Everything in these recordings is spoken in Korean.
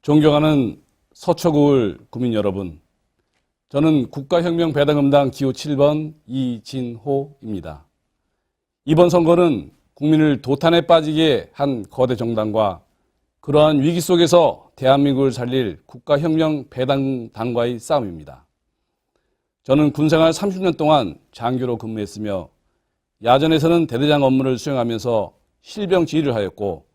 존경하는 서초구울 구민 여러분, 저는 국가혁명배당금당 기호 7번 이진호입니다. 이번 선거는 국민을 도탄에 빠지게 한 거대 정당과 그러한 위기 속에서 대한민국을 살릴 국가혁명배당당과의 싸움입니다. 저는 군생활 30년 동안 장교로 근무했으며 야전에서는 대대장 업무를 수행하면서 실병 지휘를 하였고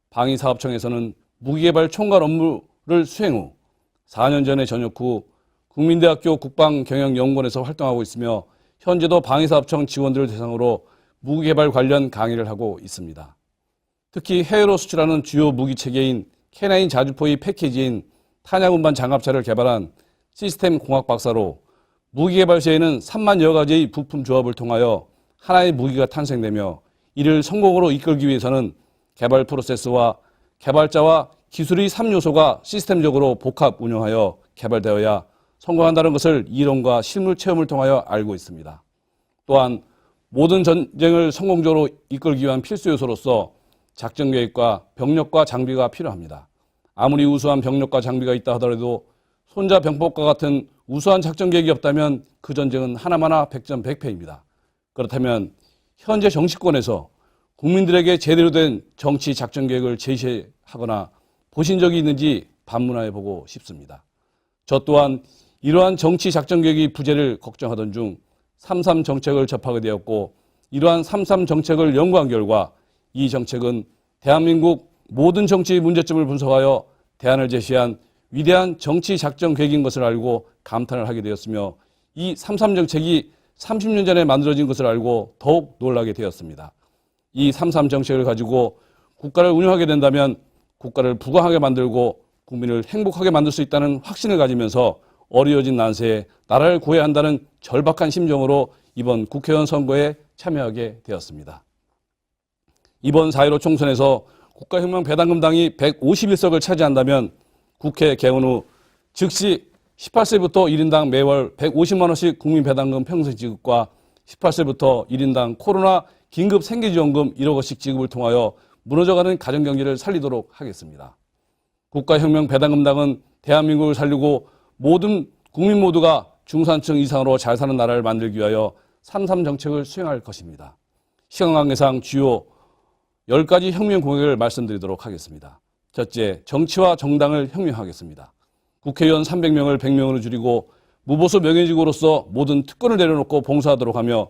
방위사업청에서는 무기개발 총괄 업무를 수행 후 4년 전에 전역 후 국민대학교 국방경영연구원에서 활동하고 있으며 현재도 방위사업청 직원들을 대상으로 무기개발 관련 강의를 하고 있습니다. 특히 해외로 수출하는 주요 무기체계인 K9 자주포의 패키지인 탄약운반 장갑차를 개발한 시스템 공학 박사로 무기개발 시에는 3만여 가지의 부품 조합을 통하여 하나의 무기가 탄생되며 이를 성공으로 이끌기 위해서는 개발 프로세스와 개발자와 기술의 3요소가 시스템적으로 복합 운영하여 개발되어야 성공한다는 것을 이론과 실물 체험을 통하여 알고 있습니다. 또한 모든 전쟁을 성공적으로 이끌기 위한 필수 요소로서 작전계획과 병력과 장비가 필요합니다. 아무리 우수한 병력과 장비가 있다 하더라도 손자병법과 같은 우수한 작전계획이 없다면 그 전쟁은 하나마나 백전백패입니다. 그렇다면 현재 정치권에서 국민들에게 제대로 된 정치 작전계획을 제시하거나 보신 적이 있는지 반문하여 보고 싶습니다. 저 또한 이러한 정치 작전계획의 부재를 걱정하던 중 3.3 정책을 접하게 되었고 이러한 3.3 정책을 연구한 결과 이 정책은 대한민국 모든 정치의 문제점을 분석하여 대안을 제시한 위대한 정치 작전 계획인 것을 알고 감탄을 하게 되었으며 이 3.3 정책이 30년 전에 만들어진 것을 알고 더욱 놀라게 되었습니다. 이 3.3 정책을 가지고 국가를 운영하게 된다면 국가를 부강하게 만들고 국민을 행복하게 만들 수 있다는 확신을 가지면서 어려워진 난세에 나라를 구해야 한다는 절박한 심정으로 이번 국회의원 선거에 참여하게 되었습니다. 이번 4.15 총선에서 국가혁명배당금당이 151석을 차지한다면 국회 개원 후 즉시 18세부터 1인당 매월 150만 원씩 국민배당금 평생 지급과 18세부터 1인당 코로나 긴급 생계지원금 1억 원씩 지급을 통하여 무너져가는 가정경제를 살리도록 하겠습니다. 국가혁명배당금당은 대한민국을 살리고 모든 국민 모두가 중산층 이상으로 잘 사는 나라를 만들기 위하여 3.3 정책을 수행할 것입니다. 시간 관계상 주요 10가지 혁명 공약을 말씀드리도록 하겠습니다. 첫째, 정치와 정당을 혁명하겠습니다. 국회의원 300명을 100명으로 줄이고 무보수 명예직으로서 모든 특권을 내려놓고 봉사하도록 하며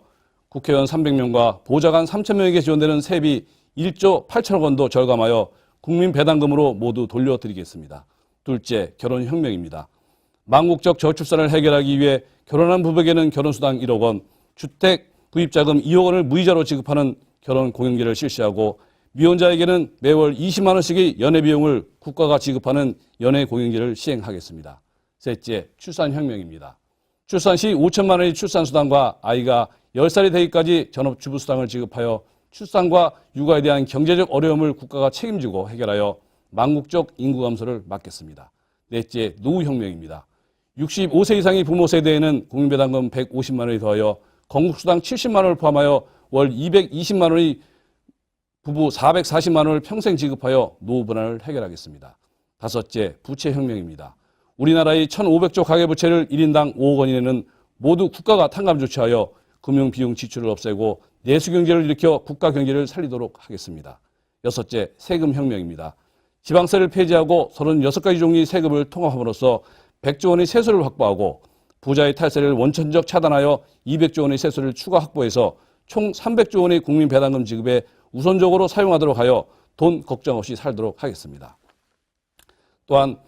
국회의원 300명과 보좌관 3,000명에게 지원되는 세비 1조 8천억 원도 절감하여 국민 배당금으로 모두 돌려드리겠습니다. 둘째, 결혼혁명입니다. 망국적 저출산을 해결하기 위해 결혼한 부부에게는 결혼수당 1억 원, 주택 구입자금 2억 원을 무이자로 지급하는 결혼공영제를 실시하고 미혼자에게는 매월 20만 원씩의 연애비용을 국가가 지급하는 연애공영제를 시행하겠습니다. 셋째, 출산혁명입니다. 출산 시 5천만 원의 출산수당과 아이가 10살이 되기까지 전업주부수당을 지급하여 출산과 육아에 대한 경제적 어려움을 국가가 책임지고 해결하여 망국적 인구 감소를 막겠습니다. 넷째, 노후혁명입니다. 65세 이상의 부모 세대에는 국민배당금 150만 원에 더하여 건국수당 70만 원을 포함하여 월 220만 원의 부부 440만 원을 평생 지급하여 노후 불안을 해결하겠습니다. 다섯째, 부채혁명입니다. 우리나라의 1,500조 가계부채를 1인당 5억 원 이내는 모두 국가가 탕감 조치하여 금융비용 지출을 없애고 내수경제를 일으켜 국가경제를 살리도록 하겠습니다. 여섯째, 세금혁명입니다. 지방세를 폐지하고 36가지 종류의 세금을 통합함으로써 100조 원의 세수를 확보하고 부자의 탈세를 원천적 차단하여 200조 원의 세수를 추가 확보해서 총 300조 원의 국민배당금 지급에 우선적으로 사용하도록 하여 돈 걱정 없이 살도록 하겠습니다. 또한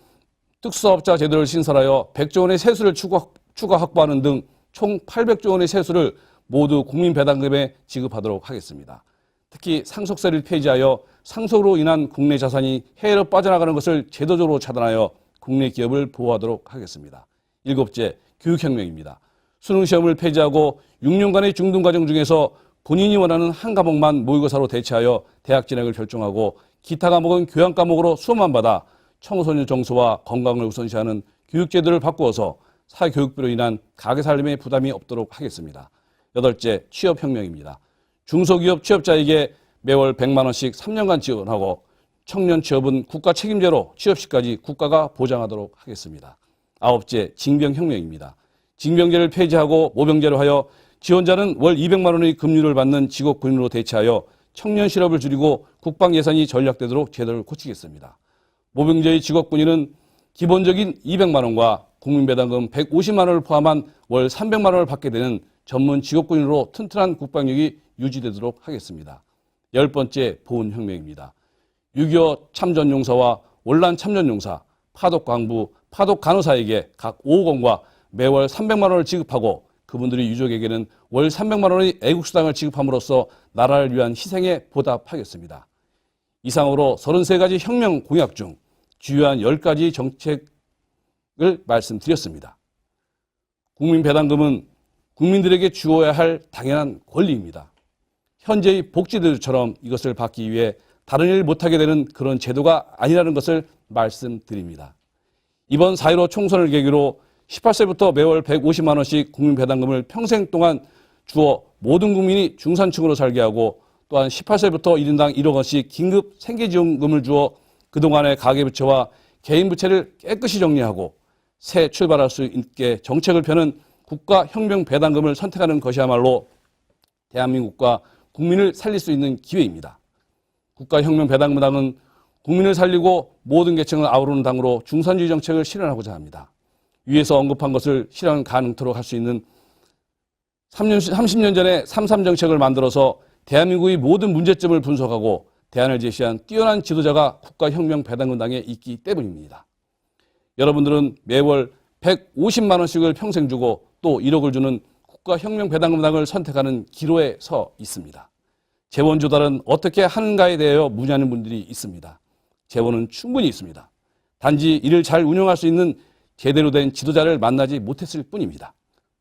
특수사업자 제도를 신설하여 100조 원의 세수를 추가 확보하는 등 총 800조 원의 세수를 모두 국민배당금에 지급하도록 하겠습니다. 특히 상속세를 폐지하여 상속으로 인한 국내 자산이 해외로 빠져나가는 것을 제도적으로 차단하여 국내 기업을 보호하도록 하겠습니다. 일곱째, 교육혁명입니다. 수능시험을 폐지하고 6년간의 중등과정 중에서 본인이 원하는 한 과목만 모의고사로 대체하여 대학 진학을 결정하고 기타 과목은 교양 과목으로 수업만 받아 청소년 정서와 건강을 우선시하는 교육제도를 바꾸어서 사교육비로 인한 가계살림의 부담이 없도록 하겠습니다. 여덟째, 취업혁명입니다. 중소기업 취업자에게 매월 100만 원씩 3년간 지원하고 청년 취업은 국가 책임제로 취업 시까지 국가가 보장하도록 하겠습니다. 아홉째, 징병혁명입니다. 징병제를 폐지하고 모병제로 하여 지원자는 월 200만 원의 급료를 받는 직업군인으로 대체하여 청년 실업을 줄이고 국방 예산이 전략되도록 제도를 고치겠습니다. 모병제의 직업군인은 기본적인 200만 원과 국민배당금 150만 원을 포함한 월 300만 원을 받게 되는 전문 직업군인으로 튼튼한 국방력이 유지되도록 하겠습니다. 10번째, 보훈혁명입니다. 6.25 참전용사와 월남 참전용사, 파독광부, 파독간호사에게 각 5억 원과 매월 300만 원을 지급하고 그분들의 유족에게는 월 300만 원의 애국수당을 지급함으로써 나라를 위한 희생에 보답하겠습니다. 이상으로 33가지 혁명 공약 중 주요한 10가지 정책을 말씀드렸습니다. 국민배당금은 국민들에게 주어야 할 당연한 권리입니다. 현재의 복지제도처럼 이것을 받기 위해 다른 일을 못하게 되는 그런 제도가 아니라는 것을 말씀드립니다. 이번 4.15 총선을 계기로 18세부터 매월 150만 원씩 국민배당금을 평생 동안 주어 모든 국민이 중산층으로 살게 하고 또한 18세부터 1인당 1억 원씩 긴급 생계지원금을 주어 그동안의 가계부채와 개인부채를 깨끗이 정리하고 새 출발할 수 있게 정책을 펴는 국가혁명배당금을 선택하는 것이야말로 대한민국과 국민을 살릴 수 있는 기회입니다. 국가혁명배당금당은 국민을 살리고 모든 계층을 아우르는 당으로 중산주의 정책을 실현하고자 합니다. 위에서 언급한 것을 실현 가능토록 할 수 있는 30년 전에 3.3 정책을 만들어서 대한민국의 모든 문제점을 분석하고 대안을 제시한 뛰어난 지도자가 국가혁명배당금당에 있기 때문입니다. 여러분들은 매월 150만 원씩을 평생 주고 또 1억을 주는 국가혁명배당금당을 선택하는 기로에 서 있습니다. 재원 조달은 어떻게 하는가에 대하여 문의하는 분들이 있습니다. 재원은 충분히 있습니다. 단지 이를 잘 운영할 수 있는 제대로 된 지도자를 만나지 못했을 뿐입니다.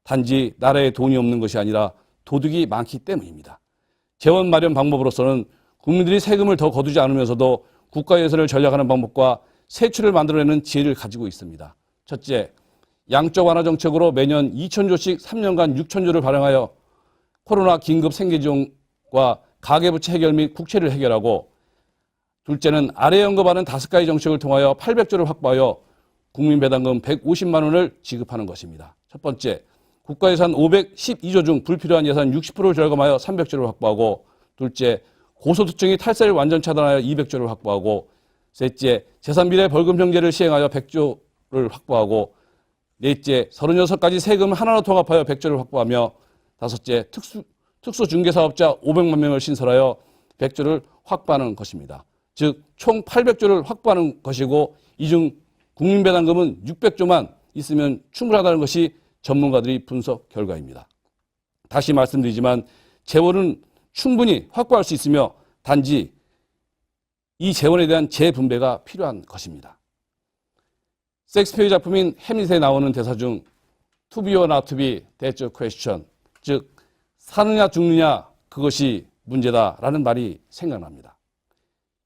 단지 나라에 돈이 없는 것이 아니라 도둑이 많기 때문입니다. 재원 마련 방법으로서는 국민들이 세금을 더 거두지 않으면서도 국가예산을 전략하는 방법과 세출을 만들어내는 지혜를 가지고 있습니다. 첫째, 양적 완화 정책으로 매년 2,000조씩 3년간 6,000조를 발행하여 코로나 긴급 생계지원과 가계부채 해결 및 국채를 해결하고, 둘째는 아래 언급하는 5가지 정책을 통하여 800조를 확보하여 국민배당금 150만 원을 지급하는 것입니다. 첫 번째, 국가예산 512조 중 불필요한 예산 60%를 절감하여 300조를 확보하고, 둘째, 고소득층이 탈세를 완전 차단하여 200조를 확보하고, 셋째, 재산비례 벌금형제를 시행하여 100조를 확보하고, 넷째, 36가지 세금을 하나로 통합하여 100조를 확보하며, 다섯째, 특수중개사업자 500만 명을 신설하여 100조를 확보하는 것입니다. 즉, 총 800조를 확보하는 것이고, 이 중 국민배당금은 600조만 있으면 충분하다는 것이 전문가들의 분석 결과입니다. 다시 말씀드리지만 재원은 충분히 확보할 수 있으며 단지 이 재원에 대한 재분배가 필요한 것입니다. 셰익스피어의 작품인 햄릿에 나오는 대사 중 To be or not to be, that's a question, 즉 사느냐 죽느냐 그것이 문제다라는 말이 생각납니다.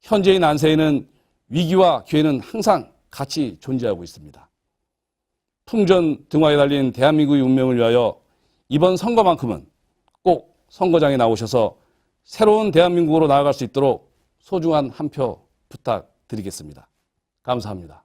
현재의 난세에는 위기와 기회는 항상 같이 존재하고 있습니다. 풍전 등화에 달린 대한민국의 운명을 위하여 이번 선거만큼은 꼭 선거장에 나오셔서 새로운 대한민국으로 나아갈 수 있도록 소중한 한 표 부탁드리겠습니다. 감사합니다.